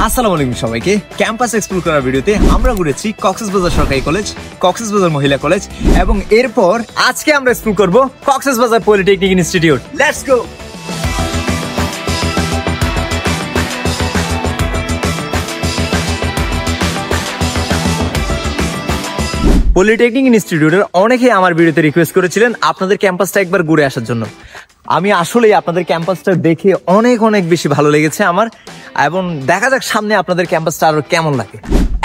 আসসালামু আলাইকুম সবাইকে। ক্যাম্পাস এক্সপ্লোর করার ভিডিওতে আমরা ঘুরেছি কক্সবাজার সরকারি কলেজ, কক্সবাজার মহিলা কলেজ এবং এরপর আজকে আমরা এক্সপ্লোর করব Cox's Bazar polytechnic institute. Let's go. Polytechnic ইনস্টিটিউটের অনেকেই আমার ভিডিওতে রিকোয়েস্ট করেছিলেন আপনাদের ক্যাম্পাসটা একবার ঘুরে আসার জন্য। আমি আসলেই আপনাদের ক্যাম্পাসটা দেখে অনেক বেশি ভালো লেগেছে আমার, এবং দেখা যাক সামনে আপনাদের ক্যাম্পাসটা আরো কেমন লাগে।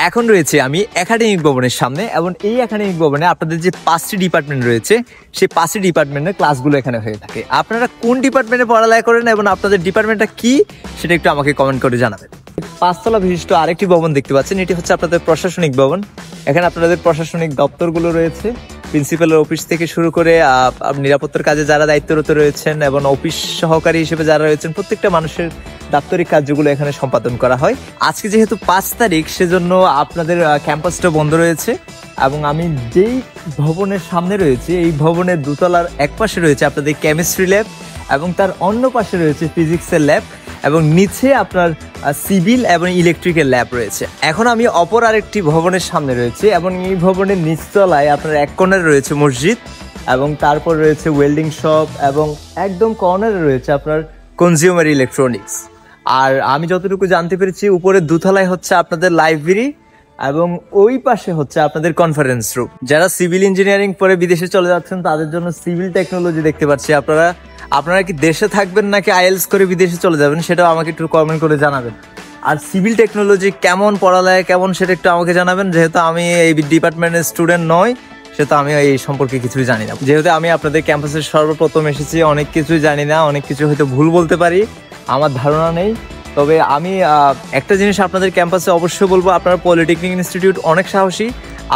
এখন রয়েছে আমি একাডেমিক ভবনের সামনে, এবং এই একাডেমিক ভবনে আপনাদের যে 5টি ডিপার্টমেন্ট রয়েছে সেই 5টি ডিপার্টমেন্টের ক্লাসগুলো এখানে হয়ে থাকে। আপনারা কোন ডিপার্টমেন্টে পড়ালেখা করেন এবং আপনাদের ডিপার্টমেন্টটা কি সেটা একটু আমাকে কমেন্ট করে জানাবেন। 5তলা বিশিষ্ট আরেকটি ভবন দেখতে পাচ্ছেন, এটি হচ্ছে আপনাদের প্রশাসনিক ভবন। এখানে আপনাদের প্রশাসনিক দপ্তরগুলো রয়েছে, প্রিন্সিপালের অফিস থেকে শুরু করে নিরাপত্তার কাজে যারা দায়িত্বরত রয়েছেন এবং অফিস সহকারী হিসেবে যারা রয়েছেন প্রত্যেকটা মানুষের দাপ্তরিক কার্যগুলো এখানে সম্পাদন করা হয়। আজকে যেহেতু 5 তারিখ সেজন্য আপনাদের ক্যাম্পাসটা বন্ধ রয়েছে, এবং আমি যেই ভবনের সামনে রয়েছে এই ভবনের দোতলার এক পাশে রয়েছে আপনাদের কেমিস্ট্রি ল্যাব এবং তার অন্য পাশে রয়েছে ফিজিক্সের ল্যাব, এবং নিচে আপনার সিভিল এবং ইলেকট্রিকের ল্যাব রয়েছে। এখন আমি অপর আরেকটি ভবনের সামনে রয়েছে, এবং এই ভবনের নিচতলায় আপনার এক কর্নারে রয়েছে মসজিদ, এবং তারপর রয়েছে ওয়েল্ডিং শপ, এবং একদম কর্নারে রয়েছে আপনার কনজিউমার ইলেকট্রনিক্স। আর আমি যতটুকু জানতে পেরেছি উপরের দোতলায় হচ্ছে আপনাদের লাইব্রেরি, এবং ওই পাশে হচ্ছে আপনাদের কনফারেন্স রুম। যারা সিভিল ইঞ্জিনিয়ারিং পরে বিদেশে চলে যাচ্ছেন তাদের জন্য সিভিল টেকনোলজি দেখতে পাচ্ছি। আপনারা কি দেশে থাকবেন নাকি আইএলস করে বিদেশে চলে যাবেন সেটাও আমাকে একটু কমেন্ট করে জানাবেন। আর সিভিল টেকনোলজি কেমন পড়ালেখা কেমন সেটা একটু আমাকে জানাবেন। যেহেতু আমি এই ডিপার্টমেন্টের স্টুডেন্ট নয় সেহেতু আমি এই সম্পর্কে কিছুই জানি না। যেহেতু আমি আপনাদের ক্যাম্পাসে সর্বপ্রথম এসেছি, অনেক কিছুই জানি না, অনেক কিছু হয়তো ভুল বলতে পারি, আমার ধারণা নেই। তবে আমি একটা জিনিস আপনাদের ক্যাম্পাসে অবশ্যই বলবো, আপনারা পলিটেকনিক ইনস্টিটিউট অনেক সাহসী।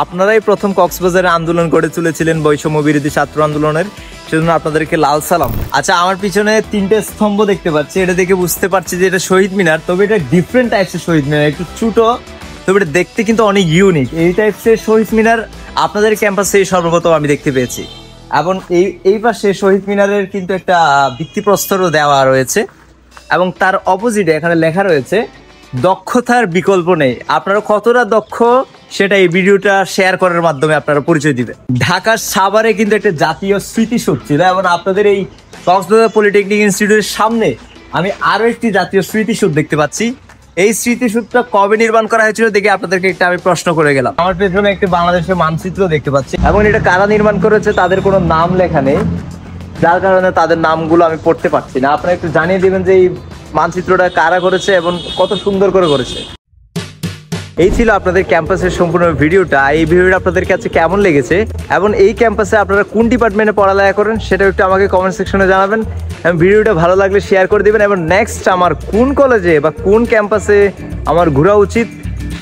আপনারাই প্রথম কক্সবাজারে আন্দোলন গড়ে তুলেছিলেন বৈষম্য বিরোধী ছাত্র আন্দোলনের, সেজন্য আপনাদেরকে লাল সালাম। আচ্ছা, আমার পিছনে 3টে স্তম্ভ দেখতে পাচ্ছি, এটা দেখে বুঝতে পারছি যে এটা শহীদ মিনার। তবে এটা ডিফারেন্ট টাইপসের শহীদ মিনার, একটু ছোট, তবে এটা দেখতে কিন্তু অনেক ইউনিক। এই টাইপসের শহীদ মিনার আপনাদের ক্যাম্পাসে সর্বপ্রথম আমি দেখতে পেয়েছি। এবং এই পাশে শহীদ মিনারের কিন্তু একটা ভিত্তিপ্রস্তরও দেওয়া রয়েছে, এবং তার অপোজিটে এখানে লেখা রয়েছে দক্ষতার বিকল্প নেই। আপনারা কতটা দক্ষ সেটা এই ভিডিওটা শেয়ার করার মাধ্যমে আপনারা পরিচয় দিবেন। ঢাকার সাভারে কিন্তু একটা জাতীয় স্মৃতিসৌধ ছিল, এবং আপনাদের এই কক্সবাজার পলিটেকনিক ইনস্টিটিউটের সামনে আমি আরো একটি জাতীয় স্মৃতিসৌধ দেখতে পাচ্ছি। এই স্মৃতিসৌধটা কবে নির্মাণ করা হয়েছিল দেখে আপনাদেরকে একটা আমি প্রশ্ন করে গেলাম। আমার পেছনে একটি বাংলাদেশের মানচিত্র দেখতে পাচ্ছি, এবং এটা কারা নির্মাণ করেছে তাদের কোনো নাম লেখা নেই, যার কারণে তাদের নামগুলো আমি পড়তে পারছি না। আপনারা একটু জানিয়ে দিবেন যে এই মানচিত্রটা কারা করেছে এবং কত সুন্দর করে করেছে। এই ছিল আপনাদের ক্যাম্পাসের সম্পূর্ণ ভিডিওটা। এই ভিডিওটা আপনাদের কাছে কেমন লেগেছে এবং এই ক্যাম্পাসে আপনারা কোন ডিপার্টমেন্টে পড়ালেখা করেন সেটা একটু আমাকে কমেন্ট সেকশনে জানাবেন, এবং ভিডিওটা ভালো লাগলে শেয়ার করে দিবেন। এবং নেক্সট আমার কোন কলেজে বা কোন ক্যাম্পাসে আমার ঘোরা উচিত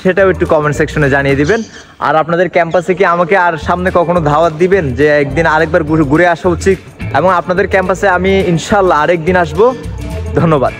সেটাও একটু কমেন্ট সেকশনে জানিয়ে দিবেন। আর আপনাদের ক্যাম্পাসে কি আমাকে আর সামনে কখনো দাওয়াত দিবেন যে একদিন আরেকবার ঘুরে আসা উচিত, এবং আপনাদের ক্যাম্পাসে আমি ইনশাল্লাহ আরেকদিন আসবো। ধন্যবাদ।